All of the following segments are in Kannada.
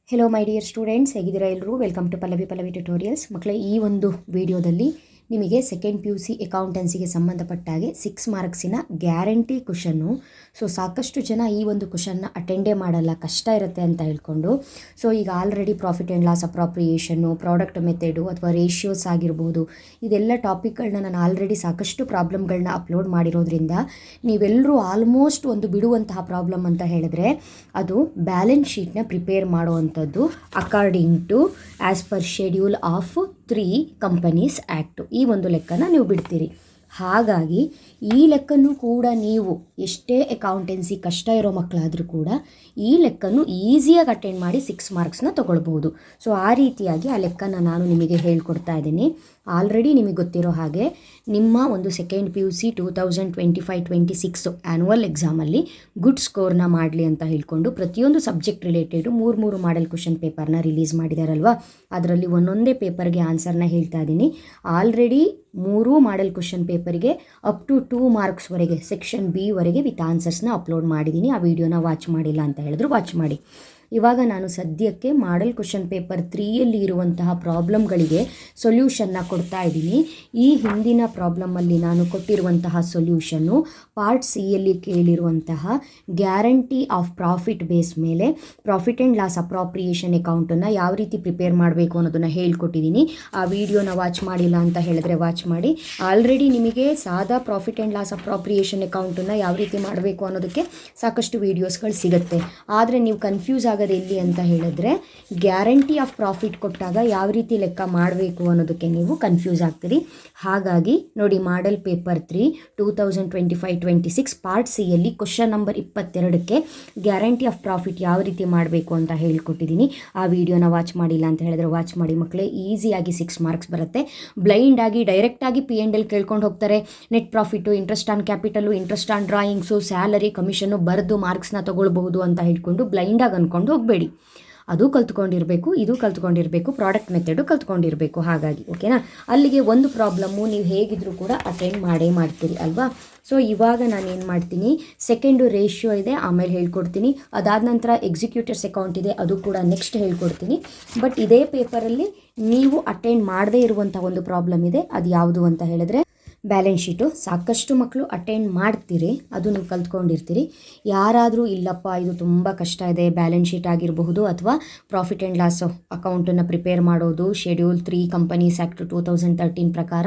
ಹೆಲೋ ಮೈ ಡಿಯರ್ ಸ್ಟೂಡೆಂಟ್ಸ್, ಹೇಗಿದ್ದೀರಾ ಎಲ್ಲರೂ? Welcome to Pallavi tutorials. ಮಕ್ಕಳೇ, ಈ ಒಂದು ವಿಡಿಯೋದಲ್ಲಿ ನಿಮಗೆ ಸೆಕೆಂಡ್ PUC ಅಕೌಂಟೆನ್ಸಿಗೆ ಸಂಬಂಧಪಟ್ಟಾಗೆ 6 ಮಾರ್ಕ್ಸಿನ ಗ್ಯಾರಂಟಿ ಕ್ವಶನ್ನು. ಸೊ ಸಾಕಷ್ಟು ಜನ ಈ ಒಂದು ಕ್ವಶನ್ನ ಅಟೆಂಡೇ ಮಾಡಲ್ಲ, ಕಷ್ಟ ಇರುತ್ತೆ ಅಂತ ಹೇಳ್ಕೊಂಡು. ಸೊ ಈಗ already profit and loss appropriation, product method ಅಥವಾ ರೇಷಿಯೋಸ್ ಆಗಿರ್ಬೋದು, ಇದೆಲ್ಲ ಟಾಪಿಕ್ಗಳನ್ನ ನಾನು ಆಲ್ರೆಡಿ ಸಾಕಷ್ಟು ಪ್ರಾಬ್ಲಮ್ಗಳನ್ನ ಅಪ್ಲೋಡ್ ಮಾಡಿರೋದ್ರಿಂದ ನೀವೆಲ್ಲರೂ ಆಲ್ಮೋಸ್ಟ್ ಒಂದು ಬಿಡುವಂತಹ ಪ್ರಾಬ್ಲಮ್ ಅಂತ ಹೇಳಿದ್ರೆ ಅದು ಬ್ಯಾಲೆನ್ಸ್ ಶೀಟ್ನ ಪ್ರಿಪೇರ್ ಮಾಡುವಂಥದ್ದು according to as per schedule of 3 companies act. ಈ ಒಂದು ಲೆಕ್ಕನ ನೀವು ಬಿಡ್ತೀರಿ. ಹಾಗಾಗಿ ಈ ಲೆಕ್ಕನ್ನು ಕೂಡ ನೀವು ಎಷ್ಟೇ ಅಕೌಂಟೆನ್ಸಿ ಕಷ್ಟ ಇರೋ ಮಕ್ಕಳಾದರೂ ಕೂಡ ಈ ಲೆಕ್ಕನ್ನು ಈಸಿಯಾಗಿ ಅಟೆಂಡ್ ಮಾಡಿ 6 ಮಾರ್ಕ್ಸ್ನ ತೊಗೊಳ್ಬೋದು. ಸೊ ಆ ರೀತಿಯಾಗಿ ಆ ಲೆಕ್ಕನ ನಾನು ನಿಮಗೆ ಹೇಳ್ಕೊಡ್ತಾ ಇದ್ದೀನಿ. ಆಲ್ರೆಡಿ ನಿಮಗೆ ಗೊತ್ತಿರೋ ಹಾಗೆ ನಿಮ್ಮ ಒಂದು ಸೆಕೆಂಡ್ PUC 2025-26 ಆ್ಯನ್ಯುವಲ್ ಎಕ್ಸಾಮಲ್ಲಿ ಗುಡ್ ಸ್ಕೋರ್ನ ಮಾಡಲಿ ಅಂತ ಹೇಳ್ಕೊಂಡು ಪ್ರತಿಯೊಂದು ಸಬ್ಜೆಕ್ಟ್ ರಿಲೇಟೆಡು 3 ಮಾಡೆಲ್ ಕ್ವಶನ್ ಪೇಪರ್ನ ರಿಲೀಸ್ ಮಾಡಿದಾರಲ್ವ, ಅದರಲ್ಲಿ ಒಂದೊಂದೇ ಪೇಪರ್ಗೆ ಆನ್ಸರ್ನ ಹೇಳ್ತಾ ಇದ್ದೀನಿ. ಆಲ್ರೆಡಿ 3 ಮಾಡೆಲ್ ಕ್ವಶನ್ ಪೇಪರ್ಗೆ ಅಪ್ ಟು 2 ಮಾರ್ಕ್ಸ್ವರೆಗೆ ಸೆಕ್ಷನ್ B ವರೆಗೆ ವಿತ್ ಆನ್ಸರ್ಸ್ನ ಅಪ್ಲೋಡ್ ಮಾಡಿದ್ದೀನಿ. ಆ ವಿಡಿಯೋನ ವಾಚ್ ಮಾಡಿಲ್ಲ ಅಂತ ಹೇಳಿದ್ರು ವಾಚ್ ಮಾಡಿ. ಇವಾಗ ನಾನು ಸದ್ಯಕ್ಕೆ ಮಾಡೆಲ್ ಕ್ವಶನ್ ಪೇಪರ್ 3ಯಲ್ಲಿ ಇರುವಂತಹ ಪ್ರಾಬ್ಲಮ್ಗಳಿಗೆ ಸೊಲ್ಯೂಷನ್ನ ಕೊಡ್ತಾ ಇದ್ದೀನಿ. ಈ ಹಿಂದಿನ ಪ್ರಾಬ್ಲಮಲ್ಲಿ ನಾನು ಕೊಟ್ಟಿರುವಂತಹ ಸೊಲ್ಯೂಷನ್ನು ಪಾರ್ಟ್ ಸಿಯಲ್ಲಿ ಕೇಳಿರುವಂತಹ ಗ್ಯಾರಂಟಿ ಆಫ್ ಪ್ರಾಫಿಟ್ ಬೇಸ್ ಮೇಲೆ ಪ್ರಾಫಿಟ್ ಆ್ಯಂಡ್ ಲಾಸ್ ಅಪ್ರಾಪ್ರಿಯೇಷನ್ ಅಕೌಂಟನ್ನು ಯಾವ ರೀತಿ ಪ್ರಿಪೇರ್ ಮಾಡಬೇಕು ಅನ್ನೋದನ್ನು ಹೇಳ್ಕೊಟ್ಟಿದ್ದೀನಿ. ಆ ವಿಡಿಯೋನ ವಾಚ್ ಮಾಡಿಲ್ಲ ಅಂತ ಹೇಳಿದ್ರೆ ವಾಚ್ ಮಾಡಿ. ಆಲ್ರೆಡಿ ನಿಮಗೆ ಸಾದಾ ಪ್ರಾಫಿಟ್ ಆ್ಯಂಡ್ ಲಾಸ್ ಅಪ್ರಾಪ್ರಿಯೇಷನ್ ಅಕೌಂಟನ್ನು ಯಾವ ರೀತಿ ಮಾಡಬೇಕು ಅನ್ನೋದಕ್ಕೆ ಸಾಕಷ್ಟು ವೀಡಿಯೋಸ್ಗಳು ಸಿಗುತ್ತೆ. ಆದರೆ ನೀವು ಕನ್ಫ್ಯೂಸ್ ಆಗೋದು ಎಲ್ಲಿ ಅಂತ ಹೇಳಿದ್ರೆ ಗ್ಯಾರಂಟಿ ಆಫ್ ಪ್ರಾಫಿಟ್ ಕೊಟ್ಟಾಗ ಯಾವ ರೀತಿ ಲೆಕ್ಕ ಮಾಡಬೇಕು ಅನ್ನೋದಕ್ಕೆ ನೀವು ಕನ್ಫ್ಯೂಸ್ ಆಗ್ತೀರಿ. ಹಾಗಾಗಿ ನೋಡಿ, ಮಾಡೆಲ್ ಪೇಪರ್ 3 2025-26 ಪಾರ್ಟ್ ಸಿಯಲ್ಲಿ ಕ್ವಶನ್ ನಂಬರ್ 22ಕ್ಕೆ ಗ್ಯಾರಂಟಿ ಆಫ್ ಪ್ರಾಫಿಟ್ ಯಾವ ರೀತಿ ಮಾಡಬೇಕು ಅಂತ ಹೇಳ್ಕೊಟ್ಟಿದ್ದೀನಿ. ಆ ವಿಡಿಯೋನ ವಾಚ್ ಮಾಡಿಲ್ಲ ಅಂತ ಹೇಳಿದ್ರೆ ವಾಚ್ ಮಾಡಿ ಮಕ್ಕಳೇ. ಈಸಿಯಾಗಿ 6 ಮಾರ್ಕ್ಸ್ ಬರುತ್ತೆ. ಬ್ಲೈಂಡ್ ಆಗಿ ಡೈರೆಕ್ಟಾಗಿ P&L ಕೇಳ್ಕೊಂಡು ಹೋಗ್ತಾರೆ. Net profit, interest on capital, interest on drawings, salary, commission ಬರೆದು ಮಾರ್ಕ್ಸ್ನ ತೊಗೊಳ್ಬಹುದು ಅಂತ ಹೇಳ್ಕೊಂಡು ಬ್ಲೈಂಡಾಗಿ ಅಂದ್ಕೊಂಡು ಹೋಗಬೇಡಿ. ಅದು ಕಲ್ತ್ಕೊಂಡಿರಬೇಕು, ಇದು ಕಲ್ತ್ಕೊಂಡಿರಬೇಕು, ಪ್ರಾಡಕ್ಟ್ ಮೆಥಡು ಕಲ್ತ್ಕೊಂಡಿರಬೇಕು. ಹಾಗಾಗಿ ಓಕೆನಾ, ಅಲ್ಲಿಗೆ ಒಂದು ಪ್ರಾಬ್ಲಮ್ಮು ನೀವು ಹೇಗಿದ್ರೂ ಕೂಡ ಅಟೆಂಡ್ ಮಾಡ್ತೀರಿ ಅಲ್ವಾ. ಸೊ ಇವಾಗ ನಾನು ಏನು ಮಾಡ್ತೀನಿ, ಸೆಕೆಂಡು ರೇಷಿಯೋ ಇದೆ, ಆಮೇಲೆ ಹೇಳ್ಕೊಡ್ತೀನಿ. ಅದಾದ ನಂತರ ಎಕ್ಸಿಕ್ಯೂಟರ್ಸ್ ಅಕೌಂಟ್ ಇದೆ, ಅದು ಕೂಡ ನೆಕ್ಸ್ಟ್ ಹೇಳ್ಕೊಡ್ತೀನಿ. ಬಟ್ ಇದೇ ಪೇಪರಲ್ಲಿ ನೀವು ಅಟೆಂಡ್ ಮಾಡದೇ ಇರುವಂಥ ಒಂದು ಪ್ರಾಬ್ಲಮ್ ಇದೆ. ಅದು ಯಾವುದು ಅಂತ ಹೇಳಿದ್ರೆ ಬ್ಯಾಲೆನ್ಸ್ ಶೀಟು. ಸಾಕಷ್ಟು ಮಕ್ಕಳು ಅಟೆಂಡ್ ಮಾಡ್ತೀರಿ, ಅದು ನೀವು ಕಲ್ತ್ಕೊಂಡಿರ್ತೀರಿ. ಯಾರಾದರೂ ಇಲ್ಲಪ್ಪ ಇದು ತುಂಬ ಕಷ್ಟ ಇದೆ, ಬ್ಯಾಲೆನ್ಸ್ ಶೀಟ್ ಆಗಿರಬಹುದು ಅಥವಾ ಪ್ರಾಫಿಟ್ ಆ್ಯಂಡ್ ಲಾಸ್ ಅಕೌಂಟನ್ನು ಪ್ರಿಪೇರ್ ಮಾಡೋದು ಶೆಡ್ಯೂಲ್ 3 ಕಂಪನೀಸ್ ಆ್ಯಕ್ಟ್ 2013 ಪ್ರಕಾರ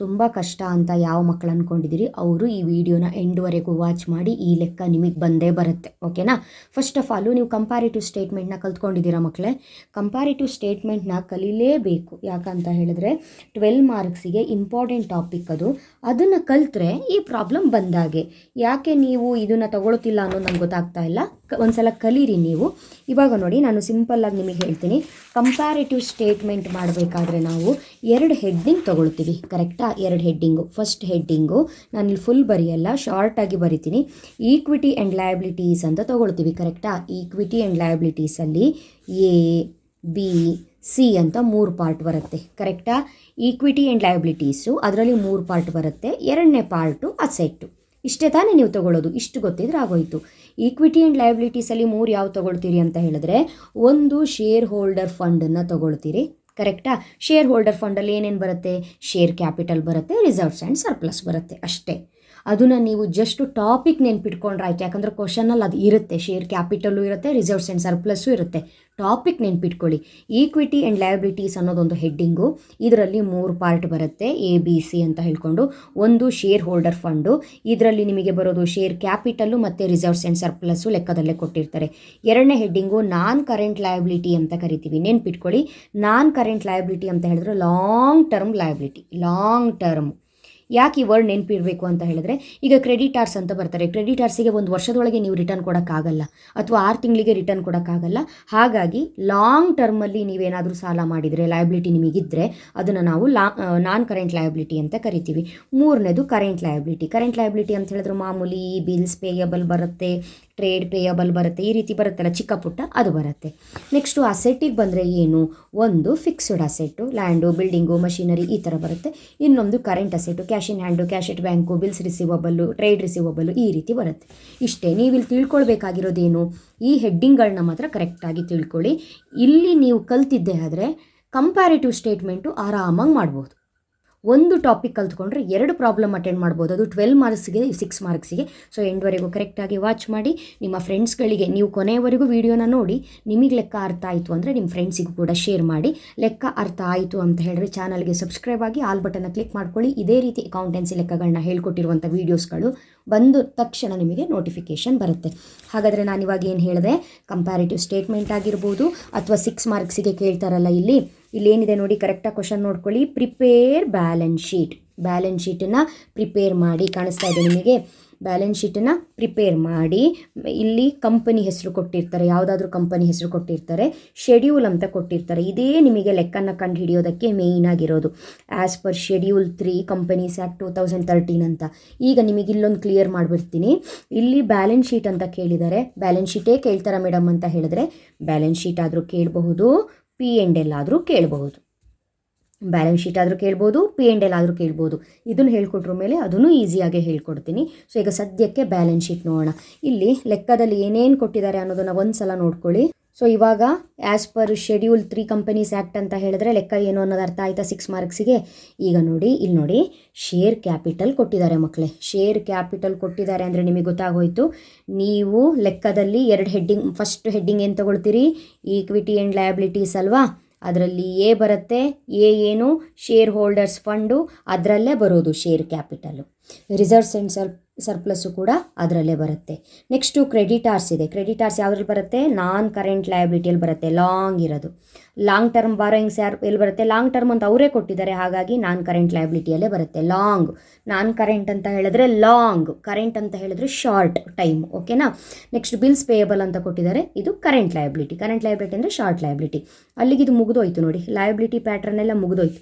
ತುಂಬ ಕಷ್ಟ ಅಂತ ಯಾವ ಮಕ್ಕಳು ಅಂದ್ಕೊಂಡಿದ್ದೀರಿ ಅವರು ಈ ವಿಡಿಯೋನ ಎಂಡ್ವರೆಗೂ ವಾಚ್ ಮಾಡಿ. ಈ ಲೆಕ್ಕ ನಿಮಗೆ ಬಂದೇ ಬರುತ್ತೆ. ಓಕೆನಾ. ಫಸ್ಟ್ ಆಫ್ ಆಲು ನೀವು ಕಂಪ್ಯಾರಿಟಿವ್ ಸ್ಟೇಟ್ಮೆಂಟ್ನ ಕಲ್ತ್ಕೊಂಡಿದ್ದೀರಾ ಮಕ್ಕಳೇ. ಕಂಪ್ಯಾರಿಟಿವ್ ಸ್ಟೇಟ್ಮೆಂಟ್ನ ಕಲೀಲೇಬೇಕು. ಯಾಕಂತ ಹೇಳಿದ್ರೆ 12 ಮಾರ್ಕ್ಸಿಗೆ ಇಂಪಾರ್ಟೆಂಟ್ ಟಾಪಿಕ್ ಅದು. ಅದನ್ನು ಕಲ್ತ್ರೆ ಈ ಪ್ರಾಬ್ಲಮ್ ಬಂದಾಗೆ. ಯಾಕೆ ನೀವು ಇದನ್ನು ತಗೊಳ್ತಿಲ್ಲ ಅನ್ನೋದು ನಂಗೆ ಗೊತ್ತಾಗ್ತಾ ಇಲ್ಲ. ಒಂದ್ಸಲ ಕಲೀರಿ ನೀವು. ಇವಾಗ ನೋಡಿ, ನಾನು ಸಿಂಪಲ್ಲಾಗಿ ನಿಮಗೆ ಹೇಳ್ತೀನಿ. ಕಂಪ್ಯಾರಿಟಿವ್ ಸ್ಟೇಟ್ಮೆಂಟ್ ಮಾಡಬೇಕಾದ್ರೆ ನಾವು 2 ಹೆಡ್ಡಿಂಗ್ ತೊಗೊಳ್ತೀವಿ, ಕರೆಕ್ಟಾ? 2 ಹೆಡ್ಡಿಂಗು. ಫಸ್ಟ್ ಹೆಡ್ಡಿಂಗು ನಾನು ಇಲ್ಲಿ ಫುಲ್ ಬರೆಯಲ್ಲ, ಶಾರ್ಟಾಗಿ ಬರಿತೀನಿ. ಈಕ್ವಿಟಿ ಆ್ಯಂಡ್ ಲಯಬಿಲಿಟೀಸ್ ಅಂತ ತೊಗೊಳ್ತೀವಿ, ಕರೆಕ್ಟಾ? ಈಕ್ವಿಟಿ ಆ್ಯಂಡ್ ಲಯಬಿಲಿಟೀಸಲ್ಲಿ A, B, C ಅಂತ 3 ಪಾರ್ಟ್ ಬರುತ್ತೆ, ಕರೆಕ್ಟಾ? ಈಕ್ವಿಟಿ ಆ್ಯಂಡ್ ಲಯಬಿಲಿಟೀಸು ಅದರಲ್ಲಿ 3 ಪಾರ್ಟ್ ಬರುತ್ತೆ. 2ನೇ ಪಾರ್ಟು ಅಸೆಟ್ಟು. ಇಷ್ಟೇ ತಾನೇ ನೀವು ತೊಗೊಳ್ಳೋದು. ಇಷ್ಟು ಗೊತ್ತಿದ್ರೆ ಆಗೋಯ್ತು. ಈಕ್ವಿಟಿ ಆ್ಯಂಡ್ ಲಯಬಿಲಿಟೀಸಲ್ಲಿ 3 ಯಾವ ತೊಗೊಳ್ತೀರಿ ಅಂತ ಹೇಳಿದ್ರೆ, ಒಂದು ಶೇರ್ ಹೋಲ್ಡರ್ ಫಂಡನ್ನು ತೊಗೊಳ್ತೀರಿ, ಕರೆಕ್ಟಾ? ಶೇರ್ ಹೋಲ್ಡರ್ ಫಂಡಲ್ಲಿ ಏನೇನು ಬರುತ್ತೆ? ಶೇರ್ ಕ್ಯಾಪಿಟಲ್ ಬರುತ್ತೆ, ರಿಸರ್ವ್ಸ್ ಆ್ಯಂಡ್ ಸರ್ಪ್ಲಸ್ ಬರುತ್ತೆ, ಅಷ್ಟೇ. ಅದನ್ನು ನೀವು ಜಸ್ಟ್ ಟಾಪಿಕ್ ನೆನ್ಪಿಟ್ಕೊಂಡ್ರೆ ಆಯ್ತು. ಯಾಕಂದರೆ ಕ್ವಶನಲ್ಲಿ ಅದು ಇರುತ್ತೆ, ಶೇರ್ ಕ್ಯಾಪಿಟಲು ಇರುತ್ತೆ, ರಿಸರ್ವ್ಸ್ ಆ್ಯಂಡ್ ಸರ್ಪ್ಲಸ್ಸು ಇರುತ್ತೆ. ಟಾಪಿಕ್ ನೆನ್ಪಿಟ್ಕೊಳ್ಳಿ. ಈಕ್ವಿಟಿ ಆ್ಯಂಡ್ ಲಯಬಿಲಿಟೀಸ್ ಅನ್ನೋದೊಂದು ಹೆಡ್ಡಿಂಗು. ಇದರಲ್ಲಿ 3 ಪಾರ್ಟ್ ಬರುತ್ತೆ, ABC ಅಂತ ಹೇಳ್ಕೊಂಡು. ಒಂದು ಶೇರ್ ಹೋಲ್ಡರ್ ಫಂಡು, ಇದರಲ್ಲಿ ನಿಮಗೆ ಬರೋದು ಶೇರ್ ಕ್ಯಾಪಿಟಲ್ಲು ಮತ್ತು ರಿಸರ್ವ್ಸ್ ಆ್ಯಂಡ್ ಸರ್ಪ್ಲಸ್ಸು ಲೆಕ್ಕದಲ್ಲೇ ಕೊಟ್ಟಿರ್ತಾರೆ. 2ನೇ ಹೆಡ್ಡಿಂಗು ನಾನ್ ಕರೆಂಟ್ ಲಯಬಿಲಿಟಿ ಅಂತ ಕರಿತೀವಿ, ನೆನ್ಪಿಟ್ಕೊಳ್ಳಿ. ನಾನ್ ಕರೆಂಟ್ ಲಯಬಿಲಿಟಿ ಅಂತ ಹೇಳಿದ್ರೆ long term liability, long term. ಯಾಕೆ ಈ ವರ್ಡ್ ನೆನಪಿರಬೇಕು ಅಂತ ಹೇಳಿದ್ರೆ, ಈಗ ಕ್ರೆಡಿಟಾರ್ಸ್ ಅಂತ ಬರ್ತಾರೆ. ಕ್ರೆಡಿಟಾರ್ಸಿಗೆ 1 ವರ್ಷದೊಳಗೆ ನೀವು ರಿಟರ್ನ್ ಕೊಡೋಕ್ಕಾಗಲ್ಲ, ಅಥವಾ 6 ತಿಂಗಳಿಗೆ ರಿಟರ್ನ್ ಕೊಡೋಕ್ಕಾಗಲ್ಲ. ಹಾಗಾಗಿ ಲಾಂಗ್ ಟರ್ಮಲ್ಲಿ ನೀವೇನಾದರೂ ಸಾಲ ಮಾಡಿದರೆ, ಲಯಬಿಲಿಟಿ ನಿಮಗಿದ್ದರೆ ಅದನ್ನು ನಾವು ನಾನ್ ಕರೆಂಟ್ ಲಯಬಿಲಿಟಿ ಅಂತ ಕರಿತೀವಿ. 3ನೇದು ಕರೆಂಟ್ ಲಯಬಿಲಿಟಿ. ಕರೆಂಟ್ ಲಯಬಿಲಿಟಿ ಅಂತ ಹೇಳಿದ್ರೆ ಮಾಮೂಲಿ ಬಿಲ್ಸ್ ಪೇಯಬಲ್ ಬರುತ್ತೆ, ಟ್ರೇಡ್ ಪೇಯಬಲ್ ಬರುತ್ತೆ, ಈ ರೀತಿ ಬರುತ್ತಲ್ಲ ಚಿಕ್ಕ ಪುಟ್ಟ, ಅದು ಬರುತ್ತೆ. ನೆಕ್ಸ್ಟು ಅಸೆಟ್ಟಿಗೆ ಬಂದರೆ ಏನು? ಒಂದು fixed asset, land, building, machinery ಈ ಥರ ಬರುತ್ತೆ. ಇನ್ನೊಂದು current asset, cash cash in hand, cash at bank, bills receivable, trade receivable, ಈ ರೀತಿ ಬರುತ್ತೆ. ಇಷ್ಟೇ. ನೀವು ಇಲ್ಲಿ ತಿಳ್ಕೊಳ್ಬೇಕಾಗಿರೋದೇನು, ಈ ಹೆಡ್ಡಿಂಗ್ಗಳನ್ನ ಮಾತ್ರ ಕರೆಕ್ಟಾಗಿ ತಿಳ್ಕೊಳ್ಳಿ. ಇಲ್ಲಿ ನೀವು ಕಲ್ತಿದ್ದೆ ಆದರೆ ಕಂಪ್ಯಾರಿಟಿವ್ ಸ್ಟೇಟ್ಮೆಂಟು ಆರಾಮಾಗಿ ಮಾಡ್ಬೋದು. ಒಂದು ಟಾಪಿಕ್ ಕಲ್ತ್ಕೊಂಡ್ರೆ 2 ಪ್ರಾಬ್ಲಮ್ ಅಟೆಂಡ್ ಮಾಡ್ಬೋದು. ಅದು 12 ಮಾರ್ಕ್ಸ್ಗೆ, 6 ಮಾರ್ಕ್ಸಿಗೆ. ಸೊ ಎಂಡ್ವರೆಗೂ ಕರೆಕ್ಟಾಗಿ ವಾಚ್ ಮಾಡಿ. ನಿಮ್ಮ ಫ್ರೆಂಡ್ಸ್ಗಳಿಗೆ ನೀವು ಕೊನೆಯವರೆಗೂ ವೀಡಿಯೋನ ನೋಡಿ. ನಿಮಗೆ ಲೆಕ್ಕ ಅರ್ಥ ಆಯಿತು ಅಂದರೆ ನಿಮ್ಮ ಫ್ರೆಂಡ್ಸಿಗೂ ಕೂಡ ಶೇರ್ ಮಾಡಿ. ಲೆಕ್ಕ ಅರ್ಥ ಆಯಿತು ಅಂತ ಹೇಳಿದ್ರೆ ಚಾನಲ್ಗೆ ಸಬ್ಸ್ಕ್ರೈಬ್ ಆಗಿ ಆಲ್ ಬಟನ್ನ ಕ್ಲಿಕ್ ಮಾಡ್ಕೊಳ್ಳಿ. ಇದೇ ರೀತಿ ಅಕೌಂಟೆನ್ಸಿ ಲೆಕ್ಕಗಳನ್ನ ಹೇಳ್ಕೊಟ್ಟಿರುವಂಥ ವೀಡಿಯೋಸ್ಗಳು ಬಂದ ತಕ್ಷಣ ನಿಮಗೆ ನೋಟಿಫಿಕೇಷನ್ ಬರುತ್ತೆ. ಹಾಗಾದರೆ ನಾನಿವಾಗ ಏನು ಹೇಳಿದೆ, ಕಂಪ್ಯಾರಿಟಿವ್ ಸ್ಟೇಟ್ಮೆಂಟ್ ಆಗಿರ್ಬೋದು ಅಥವಾ 6 ಮಾರ್ಕ್ಸಿಗೆ ಕೇಳ್ತಾರಲ್ಲ, ಇಲ್ಲೇನಿದೆ ನೋಡಿ, ಕರೆಕ್ಟಾಗಿ ಕ್ವಶನ್ ನೋಡ್ಕೊಳ್ಳಿ. ಪ್ರಿಪೇರ್ ಬ್ಯಾಲೆನ್ಸ್ ಶೀಟನ್ನು ಪ್ರಿಪೇರ್ ಮಾಡಿ. ಕಾಣಿಸ್ತಾ ಇದೆ ನಿಮಗೆ? ಬ್ಯಾಲೆನ್ಸ್ ಶೀಟನ್ನು ಪ್ರಿಪೇರ್ ಮಾಡಿ. ಇಲ್ಲಿ ಕಂಪನಿ ಹೆಸರು ಕೊಟ್ಟಿರ್ತಾರೆ, ಯಾವುದಾದ್ರೂ ಕಂಪನಿ ಹೆಸರು ಕೊಟ್ಟಿರ್ತಾರೆ, ಶೆಡ್ಯೂಲ್ ಅಂತ ಕೊಟ್ಟಿರ್ತಾರೆ. ಇದೇ ನಿಮಗೆ ಲೆಕ್ಕನ ಕಂಡು ಹಿಡಿಯೋದಕ್ಕೆ ಮೇಯ್ನ್ ಆಗಿರೋದು. As per schedule 3 companies act 2013 ಅಂತ. ಈಗ ನಿಮಗೆ ಇಲ್ಲೊಂದು ಕ್ಲಿಯರ್ ಮಾಡಿಬಿಡ್ತೀನಿ. ಇಲ್ಲಿ ಬ್ಯಾಲೆನ್ಸ್ ಶೀಟ್ ಅಂತ ಕೇಳಿದ್ದಾರೆ. ಬ್ಯಾಲೆನ್ಸ್ ಶೀಟೇ ಕೇಳ್ತಾರ ಮೇಡಮ್ ಅಂತ ಹೇಳಿದ್ರೆ ಬ್ಯಾಲೆನ್ಸ್ ಶೀಟ್ ಆದರೂ ಕೇಳಬಹುದು, P&L ಆದರೂ ಕೇಳಬಹುದು. ಬ್ಯಾಲೆನ್ಸ್ ಶೀಟ್ ಆದರೂ ಕೇಳ್ಬೋದು, P&L ಆದರೂ ಕೇಳ್ಬೋದು. ಇದನ್ನು ಹೇಳ್ಕೊಟ್ರ ಮೇಲೆ ಅದನ್ನು ಈಸಿಯಾಗಿ ಹೇಳ್ಕೊಡ್ತೀನಿ. ಸೊ ಈಗ ಸದ್ಯಕ್ಕೆ ಬ್ಯಾಲೆನ್ಸ್ ಶೀಟ್ ನೋಡೋಣ. ಇಲ್ಲಿ ಲೆಕ್ಕದಲ್ಲಿ ಏನೇನು ಕೊಟ್ಟಿದ್ದಾರೆ ಅನ್ನೋದನ್ನು ಒಂದು ಸಲ ನೋಡ್ಕೊಳ್ಳಿ. ಸೊ ಇವಾಗ as per schedule 3 companies act ಅಂತ ಹೇಳಿದ್ರೆ ಲೆಕ್ಕ ಏನು ಅನ್ನೋದು ಅರ್ಥ ಆಯಿತಾ 6 ಮಾರ್ಕ್ಸಿಗೆ? ಈಗ ನೋಡಿ, ಇಲ್ಲಿ ನೋಡಿ, ಶೇರ್ ಕ್ಯಾಪಿಟಲ್ ಕೊಟ್ಟಿದ್ದಾರೆ ಮಕ್ಕಳೇ. ಶೇರ್ ಕ್ಯಾಪಿಟಲ್ ಕೊಟ್ಟಿದ್ದಾರೆ ಅಂದರೆ ನಿಮಗೆ ಗೊತ್ತಾಗೋಯ್ತು. ನೀವು ಲೆಕ್ಕದಲ್ಲಿ 2 ಹೆಡ್ಡಿಂಗ್, ಫಸ್ಟ್ ಹೆಡ್ಡಿಂಗ್ ಏನು ತೊಗೊಳ್ತೀರಿ? ಈಕ್ವಿಟಿ ಆ್ಯಂಡ್ ಲಯಬಿಲಿಟೀಸ್ ಅಲ್ವಾ? ಅದರಲ್ಲಿ ಎ ಬರುತ್ತೆ. ಏನು? ಶೇರ್ ಹೋಲ್ಡರ್ಸ್ ಫಂಡು, ಅದರಲ್ಲೇ ಬರೋದು ಶೇರ್ ಕ್ಯಾಪಿಟಲು. ರಿಸರ್ವ್ಸ್ ಆ್ಯಂಡ್ ಸರ್ಪ್ಲಸ್ಸು ಕೂಡ ಅದರಲ್ಲೇ ಬರುತ್ತೆ. ನೆಕ್ಸ್ಟು ಕ್ರೆಡಿಟಾರ್ಸ್ ಇದೆ. ಕ್ರೆಡಿಟಾರ್ಸ್ ಯಾವುದ್ರಲ್ಲಿ ಬರುತ್ತೆ? ನಾನ್ ಕರೆಂಟ್ ಲಯಬಿಲಿಟಿಯಲ್ಲಿ ಬರುತ್ತೆ, ಲಾಂಗ್ ಇರೋದು. ಲಾಂಗ್ ಟರ್ಮ್ ಬಾರೋಯಿಂಗ್ಸ್ ಎಲ್ಲಿ ಬರುತ್ತೆ? ಲಾಂಗ್ ಟರ್ಮ್ ಅಂತ ಅವರೇ ಕೊಟ್ಟಿದ್ದಾರೆ, ಹಾಗಾಗಿ ನಾನ್ ಕರೆಂಟ್ ಲಯಬಿಲಿಟಿಯಲ್ಲೇ ಬರುತ್ತೆ. ಲಾಂಗ್, ನಾನ್ ಕರೆಂಟ್ ಅಂತ ಹೇಳಿದ್ರೆ ಲಾಂಗ್, ಕರೆಂಟ್ ಅಂತ ಹೇಳಿದ್ರೆ ಶಾರ್ಟ್ ಟೈಮ್. ಓಕೆನಾ? ನೆಕ್ಸ್ಟ್ ಬಿಲ್ಸ್ ಪೇಯಬಲ್ ಅಂತ ಕೊಟ್ಟಿದ್ದಾರೆ. ಇದು ಕರೆಂಟ್ ಲಯಬಿಲಿಟಿ. ಕರೆಂಟ್ ಲಯಬಿಲಿಟಿ ಅಂದರೆ ಶಾರ್ಟ್ ಲಯಬಿಲಿಟಿ. ಅಲ್ಲಿಗೆ ಇದು ಮುಗಿದೋಯ್ತು ನೋಡಿ, ಲಯಬಿಲಿಟಿ ಪ್ಯಾಟ್ರನ್ ಎಲ್ಲ ಮುಗಿದೋಯ್ತು.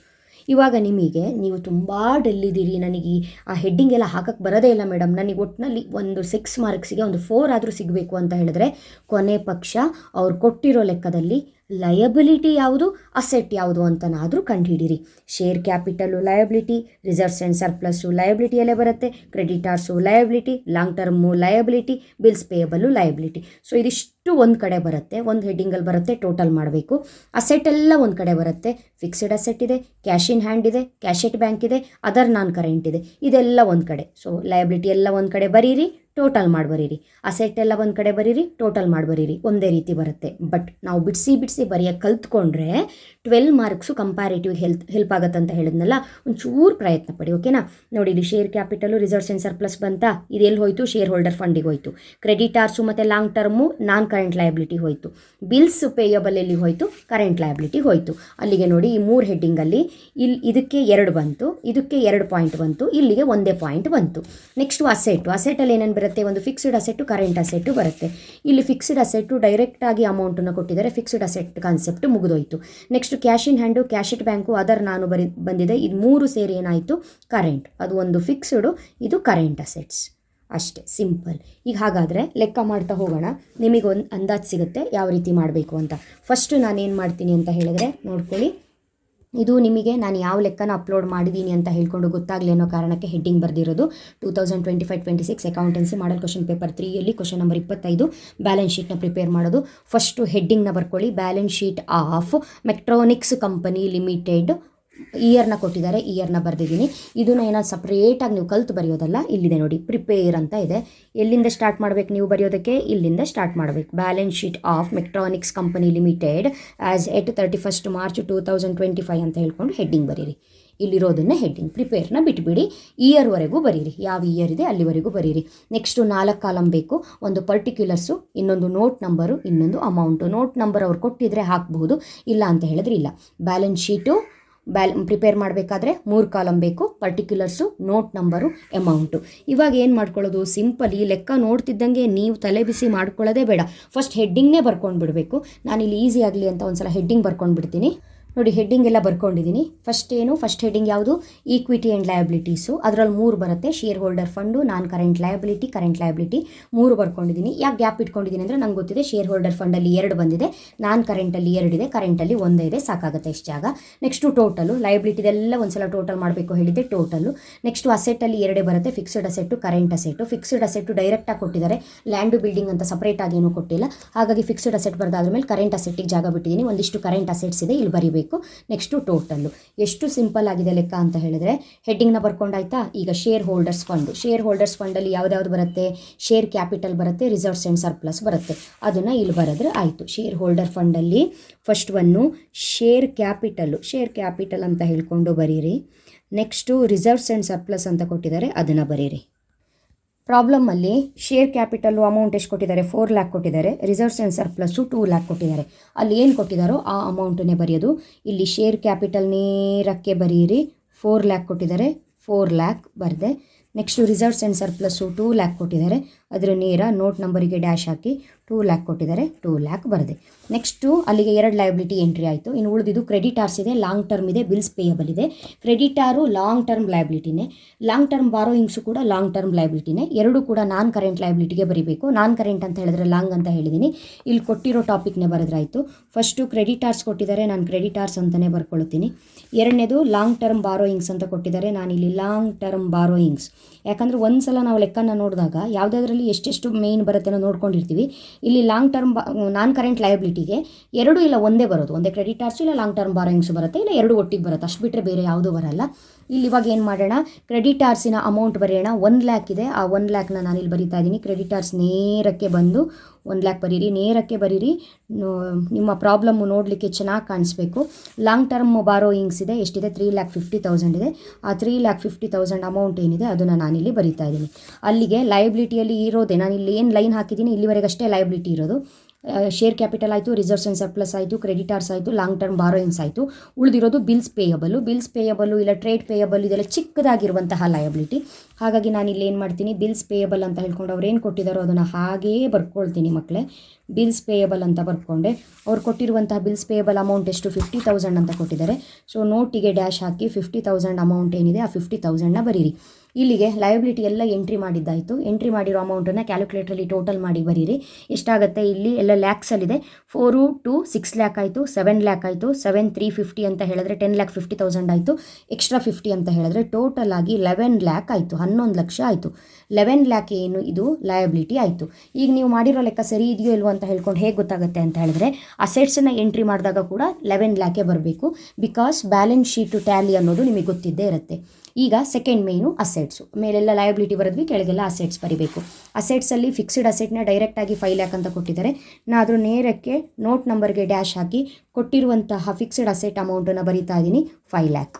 ಇವಾಗ ನಿಮಗೆ, ನೀವು ತುಂಬ ಡಲ್ಲಿದ್ದೀರಿ, ನನಗೆ ಆ ಹೆಡ್ಡಿಂಗ್ ಎಲ್ಲ ಹಾಕಕ್ಕೆ ಬರೋದೇ ಇಲ್ಲ ಮೇಡಮ್, ನನಗೆ ಒಟ್ಟಿನಲ್ಲಿ ಒಂದು 6 ಮಾರ್ಕ್ಸಿಗೆ ಒಂದು 4 ಆದರೂ ಸಿಗಬೇಕು ಅಂತ ಹೇಳಿದ್ರೆ ಕೊನೆ ಪಕ್ಷ ಅವ್ರು ಕೊಟ್ಟಿರೋ ಲೆಕ್ಕದಲ್ಲಿ ಲಯಬಿಲಿಟಿ ಯಾವುದು, ಅಸೆಟ್ ಯಾವುದು ಅಂತನಾದರೂ ಕಂಡುಹಿಡೀರಿ. Share capital liability, reserves and surplus ಲಯಬಿಲಿಟಿಯಲ್ಲೇ ಬರುತ್ತೆ, creditors liability, long term liability, bills payable liability. So ಇದಿಷ್ಟು ಒಂದು ಕಡೆ ಬರುತ್ತೆ, ಒಂದು ಹೆಡ್ಡಿಂಗಲ್ಲಿ ಬರುತ್ತೆ. ಟೋಟಲ್ ಮಾಡಬೇಕು. ಅಸೆಟ್ ಎಲ್ಲ ಒಂದು ಕಡೆ ಬರುತ್ತೆ. ಫಿಕ್ಸ್ಡ್ ಅಸೆಟ್ ಇದೆ, ಕ್ಯಾಶ್ ಇನ್ ಹ್ಯಾಂಡ್ ಇದೆ, ಕ್ಯಾಶ್ ಎಟ್ ಬ್ಯಾಂಕ್ ಇದೆ, ಅದರ್ ನಾನ್ ಕರೆಂಟ್ ಇದೆ, ಇದೆಲ್ಲ ಒಂದು ಕಡೆ. ಸೊ ಲಯಬಿಲಿಟಿ ಎಲ್ಲ ಒಂದು ಕಡೆ ಬರೀರಿ, ಟೋಟಲ್ ಮಾಡಿ ಬರೀರಿ. ಅಸೆಟ್ ಎಲ್ಲ ಒಂದು ಕಡೆ ಬರೀರಿ, ಟೋಟಲ್ ಮಾಡಿ ಬರೀರಿ. ಒಂದೇ ರೀತಿ ಬರುತ್ತೆ. ಬಟ್ ನಾವು ಬಿಡಿಸಿ ಬರೆಯೋಕ್ಕೆ ಕಲ್ತ್ಕೊಂಡ್ರೆ 12 ಮಾರ್ಕ್ಸು ಕಂಪ್ಯಾರಿಟಿವ್ ಹೆಲ್ಪ್ ಆಗುತ್ತೆ ಅಂತ ಹೇಳಿದ್ನಲ್ಲ, ಒಂಚೂರು ಪ್ರಯತ್ನ ಪಡಿ. ಓಕೆನಾ? ನೋಡಿ, ಇಲ್ಲಿ share capital, reserves and surplus ಬಂತಾ? ಇದೆಲ್ಲಿ ಹೋಯಿತು? ಶೇರ್ ಹೋಲ್ಡರ್ ಫಂಡಿಗೆ ಹೋಯಿತು. ಕ್ರೆಡಿಟಾರ್ಸು ಮತ್ತು ಲಾಂಗ್ ಟರ್ಮು ನಾನ್ ಕರೆಂಟ್ ಲಯಬಿಲಿಟಿ ಹೋಯಿತು. ಬಿಲ್ಸ್ ಪೇಯಬಲ್ ಎಲ್ಲಿ ಹೋಯಿತು? ಕರೆಂಟ್ ಲಯಬಿಲಿಟಿ ಹೋಯಿತು. ಅಲ್ಲಿಗೆ ನೋಡಿ, ಈ 3 ಹೆಡ್ಡಿಂಗಲ್ಲಿ ಇದಕ್ಕೆ 2 ಬಂತು, ಇದಕ್ಕೆ 2 ಪಾಯಿಂಟ್ ಬಂತು, ಇಲ್ಲಿಗೆ 1 ಪಾಯಿಂಟ್ ಬಂತು. ನೆಕ್ಸ್ಟು ಅಸೆಟಲ್ಲಿ ಏನೇನು ಬರುತ್ತೆ? ಒಂದು ಫಿಕ್ಸ್ಡ್ ಅಸೆಟ್ಟು, ಕರೆಂಟ್ ಅಸೆಟ್ಟು ಬರುತ್ತೆ. ಇಲ್ಲಿ ಫಿಕ್ಸ್ಡ್ ಅಸೆಟ್ಟು ಡೈರೆಕ್ಟಾಗಿ ಅಮೌಂಟನ್ನು ಕೊಟ್ಟಿದ್ದಾರೆ. ಫಿಕ್ಸ್ಡ್ ಅಸೆಟ್ ಕಾನ್ಸೆಪ್ಟ್ ಮುಗಿದೋಯ್ತು. Next cash in hand, cash it bank, other ನಾನು ಬಂದಿದೆ. ಇದು 3 ಸೇರಿ ಏನಾಯಿತು? ಕರೆಂಟ್. ಅದು ಒಂದು ಫಿಕ್ಸ್ಡು, ಇದು ಕರೆಂಟ್ ಅಸೆಟ್ಸ್. ಅಷ್ಟೇ, ಸಿಂಪಲ್. ಈಗ ಹಾಗಾದರೆ ಲೆಕ್ಕ ಮಾಡ್ತಾ ಹೋಗೋಣ. ನಿಮಗೊಂದು ಅಂದಾಜು ಸಿಗುತ್ತೆ ಯಾವ ರೀತಿ ಮಾಡಬೇಕು ಅಂತ. ಫಸ್ಟು ನಾನೇನು ಮಾಡ್ತೀನಿ ಅಂತ ಹೇಳಿದ್ರೆ ನೋಡ್ಕೊಳ್ಳಿ. ಇದು ನಿಮಗೆ ನಾನು ಯಾವ ಲೆಕ್ಕನ ಅಪ್ಲೋಡ್ ಮಾಡಿದ್ದೀನಿ ಅಂತ ಹೇಳ್ಕೊಂಡು ಗೊತ್ತಾಗಲಿ ಅನ್ನೋ ಕಾರಣಕ್ಕೆ ಹೆಡ್ಡಿಂಗ್ ಬರೆದಿರೋದು. 2025-26 ಅಕೌಂಟೆನ್ಸಿ ಮಾಡಲ್ ಕ್ವಶನ್ ಪೇಪರ್ 3ಯಲ್ಲಿ ಕ್ವಶನ್ ನಂಬರ್ 25 ಬ್ಯಾಲೆನ್ಸ್ ಶೀಟ್ನ ಪ್ರಿಪೇರ್ ಮಾಡೋದು. ಫಸ್ಟು ಹೆಡ್ಡಿಂಗ್ನ ಬರ್ಕೊಳ್ಳಿ. Balance sheet of Mechatronics Company Limited. ಇಯರ್ನ ಕೊಟ್ಟಿದ್ದಾರೆ, ಇಯರ್ನ ಬರೆದಿದ್ದೀನಿ. ಇದನ್ನು ಏನೋ ಸಪ್ರೇಟಾಗಿ ನೀವು ಕಲ್ತು ಬರೆಯೋದಲ್ಲ. ಇಲ್ಲಿದೆ ನೋಡಿ, ಪ್ರಿಪೇರ್ ಅಂತ ಇದೆ. ಎಲ್ಲಿಂದ ಸ್ಟಾರ್ಟ್ ಮಾಡಬೇಕು ನೀವು ಬರೆಯೋದಕ್ಕೆ? ಇಲ್ಲಿಂದ ಸ್ಟಾರ್ಟ್ ಮಾಡಬೇಕು. Balance sheet of Mechatronics Company Limited as at 31 March 2025 ಅಂತ ಹೇಳ್ಕೊಂಡು ಹೆಡ್ಡಿಂಗ್ ಬರೀರಿ. ಇಲ್ಲಿರೋದನ್ನೇ ಹೆಡ್ಡಿಂಗ್. ಪ್ರಿಪೇರ್ನ ಬಿಟ್ಬಿಡಿ, ಇಯರ್ವರೆಗೂ ಬರೀರಿ. ಯಾವ ಇಯರ್ ಇದೆ ಅಲ್ಲಿವರೆಗೂ ಬರೀರಿ. ನೆಕ್ಸ್ಟು 4 ಕಾಲಮ್ ಬೇಕು. ಒಂದು ಪರ್ಟಿಕ್ಯುಲರ್ಸು, ಇನ್ನೊಂದು ನೋಟ್ ನಂಬರು, ಇನ್ನೊಂದು ಅಮೌಂಟು. ನೋಟ್ ನಂಬರ್ ಅವ್ರು ಕೊಟ್ಟಿದ್ರೆ ಹಾಕಬಹುದು, ಇಲ್ಲ ಅಂತ ಹೇಳಿದ್ರೆ ಇಲ್ಲ. ಬ್ಯಾಲೆನ್ಸ್ ಶೀಟು ಪ್ರಿಪೇರ್ ಮಾಡಬೇಕಾದ್ರೆ 3 ಕಾಲಮ್ ಬೇಕು. Particulars, note number, amount. ಇವಾಗ ಏನು ಮಾಡ್ಕೊಳ್ಳೋದು? ಸಿಂಪಲ್. ಈ ಲೆಕ್ಕ ನೋಡ್ತಿದ್ದಂಗೆ ನೀವು ತಲೆ ಬಿಸಿ ಮಾಡ್ಕೊಳ್ಳೋದೇ ಬೇಡ. ಫಸ್ಟ್ ಹೆಡ್ಡಿಂಗ್ನೇ ಬರ್ಕೊಂಡು ಬಿಡಬೇಕು. ನಾನಿಲ್ಲಿ ಈಸಿ ಆಗಲಿ ಅಂತ ಒಂದು ಸಲ ಹೆಡ್ಡಿಂಗ್ ಬರ್ಕೊಂಡು ಬಿಡ್ತೀನಿ. ನೋಡಿ ಹೆಡ್ಡಿಂಗ್ ಎಲ್ಲ ಬರ್ಕೊಂಡಿದ್ದೀನಿ. ಫಸ್ಟ್ ಹೆಡ್ಡಿಂಗ್ ಯಾವುದು? Equity and liabilities. ಅದರಲ್ಲಿ 3 ಬರುತ್ತೆ: ಶೇರ್ ಹೋಲ್ಡರ್ ಫಂಡು, ನಾನ್ ಕರೆಂಟ್ ಲಯಬಿಲಿಟಿ, ಕರೆಂಟ್ ಲಯಬಿಲಿಟಿ. 3 ಬರ್ಕೊಂಡಿದ್ದೀನಿ. ಯಾಕೆ ಗ್ಯಾಪ್ ಇಟ್ಕೊಂಡಿದ್ದೀನಿ ಅಂದರೆ ನಂಗೆ ಗೊತ್ತಿದೆ ಶೇರ್ ಹೋಲ್ಡರ್ ಫಂಡಲ್ಲಿ 2 ಬಂದಿದೆ, ನಾನ್ ಕರೆಂಟಲ್ಲಿ 2 ಇದೆ, ಕರೆಂಟಲ್ಲಿ 1 ಇದೆ, ಸಾಕಾಗುತ್ತೆ ಇಷ್ಟು ಜಾಗ. ನೆಕ್ಸ್ಟು ಟೋಟಲು ಲಯಬಿಲಿಟಿದೆಲ್ಲ ಒಂದ್ಸಲ ಟೋಟಲ್ ಮಾಡಬೇಕು ಹೇಳಿದ್ದೆ, ಟೋಟಲು. ನೆಕ್ಸ್ಟು ಅಸೆಟ್ಟಲ್ಲಿ 2 ಬರುತ್ತೆ: fixed asset, current asset. Fixed asset ಡೈರೆಕ್ಟಾಗಿ ಕೊಟ್ಟಿದ್ದಾರೆ, ಲ್ಯಾಂಡು ಬಿಲ್ಡಿಂಗ್ ಅಂತ ಸಪ್ರೇಟಾಗಿ ಏನೂ ಕೊಟ್ಟಿಲ್ಲ. ಹಾಗಾಗಿ ಫಿಕ್ಸ್ಡ್ ಅಸೆಟ್ ಬರೆದಾದ ಮೇಲೆ ಕರೆಂಟ್ ಅಸೆಟ್ಟಿಗೆ ಜಾಗ ಬಿಟ್ಟಿದ್ದೀನಿ. ಒಂದಿಷ್ಟು ಕರೆಂಟ್ ಅಸೆಟ್ಸ್ ಇದೆ, ಇಲ್ಲಿ ಬರೀಬೇಕು. Next total. ಎಷ್ಟು ಸಿಂಪಲ್ ಆಗಿದೆ ಲೆಕ್ಕ ಅಂತ ಹೇಳಿದ್ರೆ, ಹೆಡ್ಡಿಂಗ್ನ ಬರ್ಕೊಂಡಾಯ್ತಾ. ಈಗ shareholders fund. Shareholders ಫಂಡಲ್ಲಿ ಯಾವ್ದಾವ್ದು ಬರುತ್ತೆ? ಶೇರ್ ಕ್ಯಾಪಿಟಲ್ ಬರುತ್ತೆ, ರಿಸರ್ವ್ಸ್ ಆ್ಯಂಡ್ ಸರ್ಪ್ಲಸ್ ಬರುತ್ತೆ. ಅದನ್ನು ಇಲ್ಲಿ ಬರೆದ್ರೆ ಆಯಿತು. ಶೇರ್ ಹೋಲ್ಡರ್ ಫಂಡಲ್ಲಿ ಫಸ್ಟ್ ಒನ್ನು ಶೇರ್ ಕ್ಯಾಪಿಟಲ್ ಅಂತ ಹೇಳ್ಕೊಂಡು ಬರೀರಿ. ನೆಕ್ಸ್ಟು ರಿಸರ್ವ್ಸ್ ಆ್ಯಂಡ್ ಸರ್ಪ್ಲಸ್ ಅಂತ ಕೊಟ್ಟಿದ್ದಾರೆ, ಅದನ್ನು ಬರೀರಿ. ಪ್ರಾಬ್ಲಮಲ್ಲಿ ಶೇರ್ ಕ್ಯಾಪಿಟಲ್ಲು ಅಮೌಂಟ್ ಎಷ್ಟು ಕೊಟ್ಟಿದ್ದಾರೆ? 4 ಲ್ಯಾಕ್ ಕೊಟ್ಟಿದ್ದಾರೆ. ರಿಸರ್ವ್ಸ್ ಆ್ಯಂಡ್ ಸರ್ಪ್ಲಸ್ಸು 2 ಲ್ಯಾಕ್ ಕೊಟ್ಟಿದ್ದಾರೆ. ಅಲ್ಲಿ ಏನು ಕೊಟ್ಟಿದ್ದಾರೋ ಆ ಅಮೌಂಟನ್ನೇ ಬರೆಯೋದು. ಇಲ್ಲಿ ಶೇರ್ ಕ್ಯಾಪಿಟಲ್ ನೇರಕ್ಕೆ ಬರೀರಿ. 4 ಲ್ಯಾಕ್ ಕೊಟ್ಟಿದ್ದಾರೆ, 4 ಲ್ಯಾಕ್ ಬರೆದೆ. ನೆಕ್ಸ್ಟು ರಿಸರ್ವ್ಸ್ ಆ್ಯಂಡ್ ಸರ್ಪ್ಲಸ್ಸು 2 ಲ್ಯಾಕ್ ಕೊಟ್ಟಿದ್ದಾರೆ, ಅದರ ನೇರ ನೋಟ್ ನಂಬರಿಗೆ ಡ್ಯಾಶ್ ಹಾಕಿ 2 ಲ್ಯಾಕ್ ಕೊಟ್ಟಿದ್ದಾರೆ, 2 ಲ್ಯಾಕ್ ಬರೆದೆ. ನೆಕ್ಸ್ಟು ಅಲ್ಲಿಗೆ 2 ಲಯಬಿಲಿಟಿ ಎಂಟ್ರಿ ಆಯಿತು. ಇನ್ನು ಉಳಿದಿದ್ದು ಕ್ರೆಡಿಟಾರ್ಸ್ ಇದೆ, ಲಾಂಗ್ ಟರ್ಮ್ ಇದೆ, ಬಿಲ್ಸ್ ಪೇಯಬಲ್ ಇದೆ. ಕ್ರೆಡಿಟಾರು ಲಾಂಗ್ ಟರ್ಮ್ ಲಯಬಿಲಿಟಿನೇ, ಲಾಂಗ್ ಟರ್ಮ್ ಬಾರೋಯಿಂಗ್ಸು ಕೂಡ ಲಾಂಗ್ ಟರ್ಮ್ ಲಯಬಿಲಿಟಿನೇ. ಎರಡೂ ಕೂಡ ನಾನ್ ಕರೆಂಟ್ ಲಯಬಿಲಿಟಿಗೆ ಬರೀಬೇಕು. ನಾನ್ ಕರೆಂಟ್ ಅಂತ ಹೇಳಿದ್ರೆ ಲಾಂಗ್ ಅಂತ ಹೇಳಿದ್ದೀನಿ. ಇಲ್ಲಿ ಕೊಟ್ಟಿರೋ ಟಾಪಿಕ್ನೇ ಬರೆದ್ರಾಯಿತು. ಫಸ್ಟು ಕ್ರೆಡಿಟಾರ್ಸ್ ಕೊಟ್ಟಿದ್ದಾರೆ, ನಾನು ಕ್ರೆಡಿಟಾರ್ಸ್ ಅಂತಲೇ ಬರ್ಕೊಳ್ತೀನಿ. ಎರಡನೇದು ಲಾಂಗ್ ಟರ್ಮ್ ಬಾರೋಯಿಂಗ್ಸ್ ಅಂತ ಕೊಟ್ಟಿದ್ದಾರೆ, ನಾನಿಲ್ಲಿ ಲಾಂಗ್ ಟರ್ಮ್ ಬಾರೋಯಿಂಗ್ಸ್. ಯಾಕಂದರೆ ಒಂದು ಸಲ ನಾವು ಲೆಕ್ಕನ ನೋಡಿದಾಗ ಯಾವುದಾದ್ರಲ್ಲಿ ಎಷ್ಟೆಷ್ಟು ಮೇಯ್ನ್ ಬರುತ್ತೆ ಅನ್ನೋ ನೋಡ್ಕೊಂಡಿರ್ತೀವಿ. ಇಲ್ಲಿ ಲಾಂಗ್ ಟರ್ಮ್ ನಾನ್ ಕರೆಂಟ್ ಲಯಬಿಲಿಟಿಗೆ 2 ಇಲ್ಲ ಒಂದೇ ಬರೋದು, ಒಂದೇ ಕ್ರೆಡಿಟಾರ್ಸು ಇಲ್ಲ ಲಾಂಗ್ ಟರ್ಮ್ ಬಾರೋಯಿಂಗ್ಸು ಬರುತ್ತೆ, ಇಲ್ಲ 2 ಒಟ್ಟಿಗೆ ಬರುತ್ತೆ. ಅಷ್ಟು ಬಿಟ್ಟರೆ ಬೇರೆ ಯಾವುದೂ ಬರಲ್ಲ. ಇಲ್ಲಿ ಇವಾಗ ಏನು ಮಾಡೋಣ? ಕ್ರೆಡಿಟಾರ್ಸಿನ ಅಮೌಂಟ್ ಬರೆಯೋಣ. 1 ಲ್ಯಾಕ್ ಇದೆ, ಆ 1 ಲ್ಯಾಕ್ನ ನಾನಿಲ್ಲಿ ಬರಿತಾ ಇದ್ದೀನಿ. ಕ್ರೆಡಿಟಾರ್ಸ್ ನೇರಕ್ಕೆ ಬಂದು 1 ಲ್ಯಾಕ್ ಬರೀರಿ, ನೇರಕ್ಕೆ ಬರೀರಿ. ನಿಮ್ಮ ಪ್ರಾಬ್ಲಮ್ಮು ನೋಡಲಿಕ್ಕೆ ಚೆನ್ನಾಗಿ ಕಾಣಿಸ್ಬೇಕು. ಲಾಂಗ್ ಟರ್ಮ್ ಬಾರೋಯಿಂಗ್ಸ್ ಇದೆ, ಎಷ್ಟಿದೆ? 3,50,000 ಇದೆ. ಆ 3,50,000 ಅಮೌಂಟ್ ಏನಿದೆ ಅದನ್ನು ನಾನಿಲ್ಲಿ ಬರಿತಾ ಇದ್ದೀನಿ. ಅಲ್ಲಿಗೆ ಲಯಬಿಲಿಟಿಯಲ್ಲಿ ಇರೋದೆ ನಾನಿಲ್ಲಿ ಏನು ಲೈನ್ ಹಾಕಿದ್ದೀನಿ, ಇಲ್ಲಿವರೆಗಷ್ಟೇ ಲಯಬಿಲಿಟಿ ಇರೋದು. ಶೇರ್ ಕ್ಯಾಪಿಟಲ್ ಆಯಿತು, ರಿಸರ್ವ್ಸ್ ಆ್ಯಂಡ್ ಸರ್ಪ್ಲಸ್ ಆಯಿತು, ಕ್ರೆಡಿಟಾರ್ಸ್ ಆಯಿತು, ಲಾಂಗ್ ಟರ್ಮ್ ಬಾರೋಯಿಂಗ್ಸ್ ಆಯಿತು. ಉಳಿದಿರೋದು ಬಿಲ್ಸ್ ಪೇಯಬಲ್ಲು ಇಲ್ಲ ಟ್ರೇಡ್ ಪೇಯಬಲ್, ಇದೆಲ್ಲ ಚಿಕ್ಕದಾಗಿರುವಂತಹ ಲಯಬಿಲಿಟಿ. ಹಾಗಾಗಿ ನಾನು ಇಲ್ಲಿ ಏನು ಮಾಡ್ತೀನಿ, ಬಿಲ್ಸ್ ಪೇಯಬಲ್ ಅಂತ ಹೇಳ್ಕೊಂಡು ಅವ್ರು ಏನು ಕೊಟ್ಟಿದ್ದಾರೋ ಅದನ್ನು ಹಾಗೆಯೇ ಬರ್ಕೊಳ್ತೀನಿ ಮಕ್ಕಳೇ. ಬಿಲ್ಸ್ ಪೇಯಬಲ್ ಅಂತ ಬರ್ಕೊಂಡೆ. ಅವ್ರು ಕೊಟ್ಟಿರುವಂತಹ ಬಿಲ್ಸ್ ಪೇಯಬಲ್ ಅಮೌಂಟ್ ಎಷ್ಟು? 50,000 ಅಂತ ಕೊಟ್ಟಿದ್ದಾರೆ. ಸೊ ನೋಟಿಗೆ ಡ್ಯಾಶ್ ಹಾಕಿ 50,000 ಅಮೌಂಟ್ ಏನಿದೆ ಆ 50,000ನ ಬರೀರಿ. ಇಲ್ಲಿಗೆ ಲಯಬಿಲಿಟಿ ಎಲ್ಲ ಎಂಟ್ರಿ ಮಾಡಿದ್ದಾಯಿತು. ಎಂಟ್ರಿ ಮಾಡಿರೋ ಅಮೌಂಟನ್ನು ಕ್ಯಾಲ್ಕುಲೇಟ್ರಲ್ಲಿ ಟೋಟಲ್ ಮಾಡಿ ಬರೀರಿ. ಎಷ್ಟಾಗುತ್ತೆ? ಇಲ್ಲಿ ಎಲ್ಲ ಲ್ಯಾಕ್ಸಲ್ಲಿದೆ. 4 2 6 ಲ್ಯಾಕ್ ಆಯಿತು, 7 ಲ್ಯಾಕ್ ಆಯಿತು, 7 350 ಅಂತ ಹೇಳಿದ್ರೆ 10,50,000 ಆಯಿತು. ಎಕ್ಸ್ಟ್ರಾ 50 ಅಂತ ಹೇಳಿದ್ರೆ ಟೋಟಲ್ ಆಗಿ 11 ಲ್ಯಾಕ್ ಆಯಿತು, 11 ಲಕ್ಷ ಆಯಿತು. 11 ಲ್ಯಾಕ್ ಏನು? ಇದು ಲಯಬಿಲಿಟಿ ಆಯಿತು. ಈಗ ನೀವು ಮಾಡಿರೋ ಲೆಕ್ಕ ಸರಿ ಇದೆಯೋ ಇಲ್ವೋ ಅಂತ ಹೇಳ್ಕೊಂಡು ಹೇಗೆ ಗೊತ್ತಾಗುತ್ತೆ ಅಂತ ಹೇಳಿದ್ರೆ, ಅಸೆಟ್ಸನ್ನು ಎಂಟ್ರಿ ಮಾಡಿದಾಗ ಕೂಡ 11 ಲ್ಯಾಕೇ ಬರಬೇಕು. ಬಿಕಾಸ್ ಬ್ಯಾಲೆನ್ಸ್ ಶೀಟು ಟ್ಯಾಲಿ ಅನ್ನೋದು ನಿಮಗೆ ಗೊತ್ತಿದ್ದೇ ಇರುತ್ತೆ. ಈಗ ಸೆಕೆಂಡ್ ಮೇನು ಅಸೆಟ್ಸು. ಮೇಲೆಲ್ಲ ಲಯಬಿಲಿಟಿ ಬರೆದ್ವಿ, ಕೆಳಗೆಲ್ಲ ಅಸೆಟ್ಸ್ ಬರೀಬೇಕು. ಅಸೆಟ್ಸಲ್ಲಿ ಫಿಕ್ಸ್ಡ್ ಅಸೆಟ್ನ ಡೈರೆಕ್ಟಾಗಿ 5 ಲ್ಯಾಕ್ ಅಂತ ಕೊಟ್ಟಿದ್ದಾರೆ. ನಾನು ಅದ್ರ ನೇರಕ್ಕೆ ನೋಟ್ ನಂಬರ್ಗೆ ಡ್ಯಾಶ್ ಹಾಕಿ ಕೊಟ್ಟಿರುವಂತಹ ಫಿಕ್ಸ್ಡ್ ಅಸೆಟ್ ಅಮೌಂಟನ್ನು ಬರೀತಾ ಇದ್ದೀನಿ, 5 ಲ್ಯಾಕ್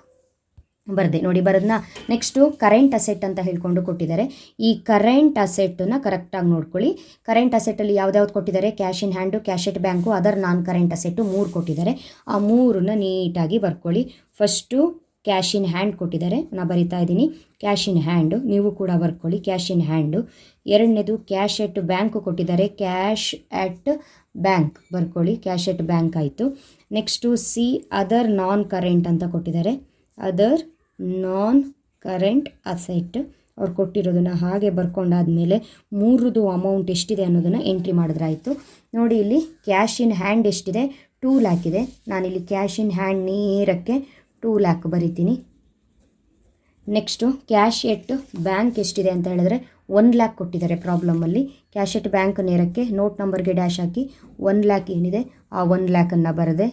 ಬರದೆ. ನೋಡಿ ಬರೋದನ್ನ. ನೆಕ್ಸ್ಟು ಕರೆಂಟ್ ಅಸೆಟ್ ಅಂತ ಹೇಳ್ಕೊಂಡು ಕೊಟ್ಟಿದ್ದಾರೆ. ಈ ಕರೆಂಟ್ ಅಸೆಟ್ಟನ್ನು ಕರೆಕ್ಟಾಗಿ ನೋಡ್ಕೊಳ್ಳಿ. ಕರೆಂಟ್ ಅಸೆಟ್ಟಲ್ಲಿ ಯಾವ್ದಾವ್ದು ಕೊಟ್ಟಿದ್ದಾರೆ? Cash in hand, cash at bank, other non current asset 3 ಕೊಟ್ಟಿದ್ದಾರೆ. ಆ 3ನ್ನ ನೀಟಾಗಿ ಬರ್ಕೊಳ್ಳಿ. ಫಸ್ಟು ಕ್ಯಾಶ್ ಇನ್ ಹ್ಯಾಂಡ್ ಕೊಟ್ಟಿದ್ದಾರೆ, ನಾನು ಬರಿತಾ ಇದ್ದೀನಿ ಕ್ಯಾಶ್ ಇನ್ ಹ್ಯಾಂಡು, ನೀವು ಕೂಡ ಬರ್ಕೊಳ್ಳಿ ಕ್ಯಾಶ್ ಇನ್ ಹ್ಯಾಂಡು. ಎರಡನೇದು ಕ್ಯಾಶ್ ಎಟ್ ಬ್ಯಾಂಕು ಕೊಟ್ಟಿದ್ದಾರೆ, ಕ್ಯಾಶ್ ಎಟ್ ಬ್ಯಾಂಕ್ ಬರ್ಕೊಳ್ಳಿ, ಕ್ಯಾಶ್ ಎಟ್ ಬ್ಯಾಂಕ್ ಆಯಿತು. Next C other non current ಅಂತ ಕೊಟ್ಟಿದ್ದಾರೆ, ಅದರ್ ನಾನ್ ಕರೆಂಟ್ ಅಸೆಟ್. ಅವ್ರು ಕೊಟ್ಟಿರೋದನ್ನು ಹಾಗೆ ಬರ್ಕೊಂಡಾದಮೇಲೆ 3ದು ಅಮೌಂಟ್ ಎಷ್ಟಿದೆ ಅನ್ನೋದನ್ನು ಎಂಟ್ರಿ ಮಾಡಿದ್ರಾಯಿತು. ನೋಡಿ ಇಲ್ಲಿ ಕ್ಯಾಶ್ ಇನ್ ಹ್ಯಾಂಡ್ ಎಷ್ಟಿದೆ? 2 ಲ್ಯಾಕ್ ಇದೆ. ನಾನಿಲ್ಲಿ ಕ್ಯಾಶ್ ಇನ್ ಹ್ಯಾಂಡ್ ನೇರಕ್ಕೆ 2 ಲ್ಯಾಕ್ ಬರಿತೀನಿ. ನೆಕ್ಸ್ಟು ಕ್ಯಾಶ್ ಎಟ್ ಬ್ಯಾಂಕ್ ಎಷ್ಟಿದೆ ಅಂತ ಹೇಳಿದ್ರೆ 1 ಲ್ಯಾಕ್ ಕೊಟ್ಟಿದ್ದಾರೆ ಪ್ರಾಬ್ಲಮಲ್ಲಿ. ಕ್ಯಾಶ್ ಎಟ್ ಬ್ಯಾಂಕ್ ನೇರಕ್ಕೆ ನೋಟ್ ನಂಬರ್ಗೆ ಡ್ಯಾಶ್ ಹಾಕಿ 1 ಲ್ಯಾಕ್ ಏನಿದೆ ಆ 1 ಲ್ಯಾಕನ್ನು ಬರದೆ.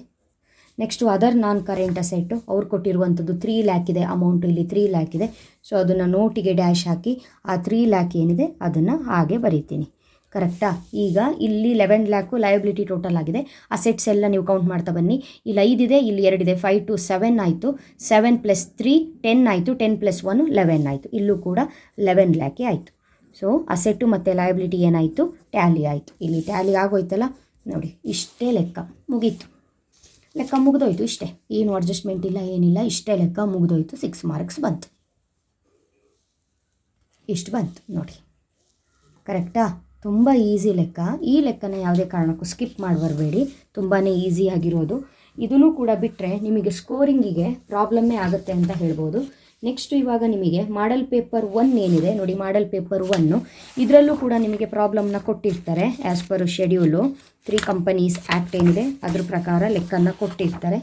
Next other non current asset ಅವ್ರು ಕೊಟ್ಟಿರುವಂಥದ್ದು 3 ಲ್ಯಾಕ್ ಇದೆ ಅಮೌಂಟು, ಇಲ್ಲಿ 3 ಲ್ಯಾಕ್ ಇದೆ. ಸೊ ಅದನ್ನು ನೋಟಿಗೆ ಡ್ಯಾಶ್ ಹಾಕಿ ಆ 3 ಲ್ಯಾಕ್ ಏನಿದೆ ಅದನ್ನು ಹಾಗೆ ಬರೀತೀನಿ. ಕರೆಕ್ಟಾ? ಈಗ ಇಲ್ಲಿ 11 ಲ್ಯಾಕು ಲಯಬಿಲಿಟಿ ಟೋಟಲ್ ಆಗಿದೆ. ಅಸೆಟ್ಸ್ ಎಲ್ಲ ನೀವು ಕೌಂಟ್ ಮಾಡ್ತಾ ಬನ್ನಿ. ಇಲ್ಲಿ 5 ಇದೆ, ಇಲ್ಲಿ 2 ಇದೆ, 5 2 7 ಆಯಿತು. 7 + 3 10 ಆಯಿತು, 10 + 1 11 ಆಯಿತು. ಇಲ್ಲೂ ಕೂಡ 11 ಲ್ಯಾಕೇ ಆಯಿತು. ಸೊ ಅಸೆಟ್ಟು ಮತ್ತು ಲಯಬಿಲಿಟಿ ಏನಾಯಿತು? ಟ್ಯಾಲಿ ಆಯಿತು. ಇಲ್ಲಿ ಟ್ಯಾಲಿ ಆಗೋಯ್ತಲ್ಲ ನೋಡಿ, ಇಷ್ಟೇ ಲೆಕ್ಕ ಮುಗೀತು. ಲೆಕ್ಕ ಮುಗಿದೋಯ್ತು ಇಷ್ಟೇ, ಏನು ಅಡ್ಜಸ್ಟ್ಮೆಂಟ್ ಇಲ್ಲ ಏನಿಲ್ಲ, ಇಷ್ಟೇ ಲೆಕ್ಕ ಮುಗಿದೋಯ್ತು. 6 ಮಾರ್ಕ್ಸ್ ಬಂತು. ಇಷ್ಟು ಬಂತು ನೋಡಿ. ಕರೆಕ್ಟಾ? ತುಂಬ ಈಸಿ ಲೆಕ್ಕ. ಈ ಲೆಕ್ಕನ ಯಾವುದೇ ಕಾರಣಕ್ಕೂ ಸ್ಕಿಪ್ ಮಾಡಿ ಬರಬೇಡಿ, ತುಂಬಾ ಈಸಿಯಾಗಿರೋದು. ಇದನ್ನು ಕೂಡ ಬಿಟ್ಟರೆ ನಿಮಗೆ ಸ್ಕೋರಿಂಗಿಗೆ ಪ್ರಾಬ್ಲಮ್ಮೇ ಆಗುತ್ತೆ ಅಂತ ಹೇಳ್ಬೋದು. ನೆಕ್ಸ್ಟು ಇವಾಗ ನಿಮಗೆ ಮಾಡಲ್ ಪೇಪರ್ 1 ಏನಿದೆ ನೋಡಿ, ಮಾಡಲ್ ಪೇಪರ್ 1 ಇದರಲ್ಲೂ ಕೂಡ ನಿಮಗೆ ಪ್ರಾಬ್ಲಮ್ನ ಕೊಟ್ಟಿರ್ತಾರೆ. As per schedule 3 companies act ಏನಿದೆ ಅದ್ರ ಪ್ರಕಾರ ಲೆಕ್ಕನ್ನು ಕೊಟ್ಟಿರ್ತಾರೆ.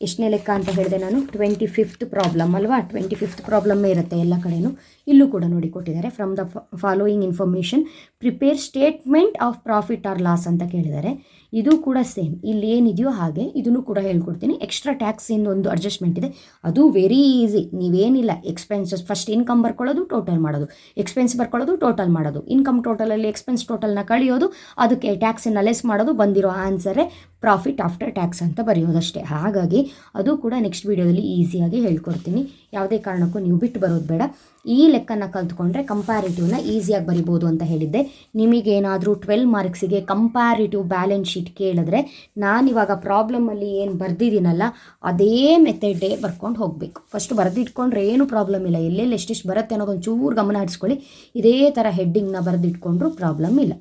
ಎಷ್ಟನೇ ಲೆಕ್ಕ ಅಂತ ಹೇಳಿದೆ ನಾನು, 25th ಪ್ರಾಬ್ಲಮ್ ಅಲ್ವಾ, 25th ಪ್ರಾಬ್ಲಮ್ಮೇ ಇರುತ್ತೆ ಎಲ್ಲ ಕಡೆಯೂ. ಇಲ್ಲೂ ಕೂಡ ನೋಡಿ ಕೊಟ್ಟಿದ್ದಾರೆ. From the following information prepare statement of profit or loss ಅಂತ ಕೇಳಿದ್ದಾರೆ. ಇದು ಕೂಡ ಸೇಮ್, ಇಲ್ಲಿ ಏನಿದೆಯೋ ಹಾಗೆ ಇದನ್ನು ಕೂಡ ಹೇಳ್ಕೊಡ್ತೀನಿ. ಎಕ್ಸ್ಟ್ರಾ ಟ್ಯಾಕ್ಸಿಂದ ಒಂದು ಅಡ್ಜಸ್ಟ್ಮೆಂಟ್ ಇದೆ, ಅದು ವೆರಿ ಈಸಿ. ನೀವೇನಿಲ್ಲ, ಎಕ್ಸ್ಪೆನ್ಸಸ್ ಫಸ್ಟ್ ಇನ್ಕಮ್ ಬರ್ಕೊಳ್ಳೋದು, ಟೋಟಲ್ ಮಾಡೋದು, ಎಕ್ಸ್ಪೆನ್ಸ್ ಬರ್ಕೊಳ್ಳೋದು, ಟೋಟಲ್ ಮಾಡೋದು, ಇನ್ಕಮ್ ಟೋಟಲಲ್ಲಿ ಎಕ್ಸ್ಪೆನ್ಸ್ ಟೋಟಲ್ನ ಕಳೆಯೋದು, ಅದಕ್ಕೆ ಟ್ಯಾಕ್ಸನ್ನು ಲೆಸ್ ಮಾಡೋದು, ಬಂದಿರೋ ಆನ್ಸರೇ ಪ್ರಾಫಿಟ್ ಆಫ್ಟರ್ ಟ್ಯಾಕ್ಸ್ ಅಂತ ಬರೆಯೋದಷ್ಟೇ. ಹಾಗಾಗಿ ಅದು ಕೂಡ ನೆಕ್ಸ್ಟ್ ವೀಡಿಯೋದಲ್ಲಿ ಈಸಿಯಾಗಿ ಹೇಳ್ಕೊಡ್ತೀನಿ. ಯಾವುದೇ ಕಾರಣಕ್ಕೂ ನೀವು ಬಿಟ್ಟು ಬರೋದು ಬೇಡ. ಈ ಲೆಕ್ಕನ ಕಲ್ತ್ಕೊಂಡ್ರೆ ಕಂಪ್ಯಾರಿಟಿವ್ನ ಈಸಿಯಾಗಿ ಬರಿಬೋದು ಅಂತ ಹೇಳಿದ್ದೆ. ನಿಮಗೇನಾದರೂ 12 ಮಾರ್ಕ್ಸಿಗೆ ಕಂಪ್ಯಾರಿಟಿವ್ ಬ್ಯಾಲೆನ್ಸ್ ಶೀಟ್ ಕೇಳಿದ್ರೆ ನಾನಿವಾಗ ಪ್ರಾಬ್ಲಮಲ್ಲಿ ಏನು ಬರೆದಿದ್ದೀನಲ್ಲ ಅದೇ ಮೆಥಡೇ ಬರ್ಕೊಂಡು ಹೋಗಬೇಕು. ಫಸ್ಟ್ ಬರೆದಿಟ್ಕೊಂಡ್ರೆ ಏನು ಪ್ರಾಬ್ಲಮ್ ಇಲ್ಲ. ಎಲ್ಲೆಲ್ಲಿ ಎಷ್ಟೆಷ್ಟು ಬರುತ್ತೆ ಅನ್ನೋದೊಂದು ಚೂರು ಗಮನ ಹರಿಸ್ಕೊಳ್ಳಿ. ಇದೇ ಥರ ಹೆಡ್ಡಿಂಗ್ನ ಬರೆದಿಟ್ಕೊಂಡ್ರೂ ಪ್ರಾಬ್ಲಮ್ ಇಲ್ಲ.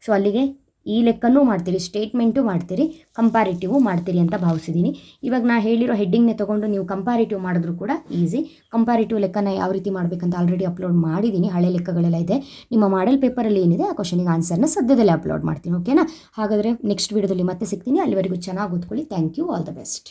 ಸೊ ಅಲ್ಲಿಗೆ ಈ ಲೆಕ್ಕನೂ ಮಾಡ್ತೀರಿ, ಸ್ಟೇಟ್ಮೆಂಟು ಮಾಡ್ತೀರಿ, ಕಂಪ್ಯಾರಿಟಿವು ಮಾಡ್ತೀರಿ ಅಂತ ಭಾವಿಸಿದ್ದೀನಿ. ಇವಾಗ ನಾ ಹೇಳಿರೋ ಹೆಡ್ಡಿಂಗ್ನೇ ತೊಗೊಂಡು ನೀವು ಕಂಪ್ಯಾರಿಟಿವ್ ಮಾಡಿದ್ರು ಕೂಡ ಈಸಿ. ಕಂಪ್ಯಾರಿಟಿವ್ ಲೆಕ್ಕನ ಯಾವ ರೀತಿ ಮಾಡಬೇಕಂತ ಆಲ್ರೆಡಿ ಅಪ್ಲೋಡ್ ಮಾಡಿದ್ದೀನಿ, ಹಳೆ ಲೆಕ್ಕಗಳೆಲ್ಲ ಇದೆ. ನಿಮ್ಮ ಮಾಡಲ್ ಪೇಪರಲ್ಲಿ ಏನಿದೆ ಆ ಕ್ವಶನಿಗೆ ಆನ್ಸರ್ನ ಸದ್ಯದಲ್ಲೇ ಅಪ್ಲೋಡ್ ಮಾಡ್ತೀನಿ. ಓಕೆನಾ? ಹಾಗಾದರೆ ನೆಕ್ಸ್ಟ್ ವೀಡಿಯೋದಲ್ಲಿ ಮತ್ತೆ ಸಿಗ್ತೀನಿ. ಅಲ್ಲಿವರೆಗೂ ಚೆನ್ನಾಗಿ ಓದ್ಕೊಳ್ಳಿ. Thank you. All the best.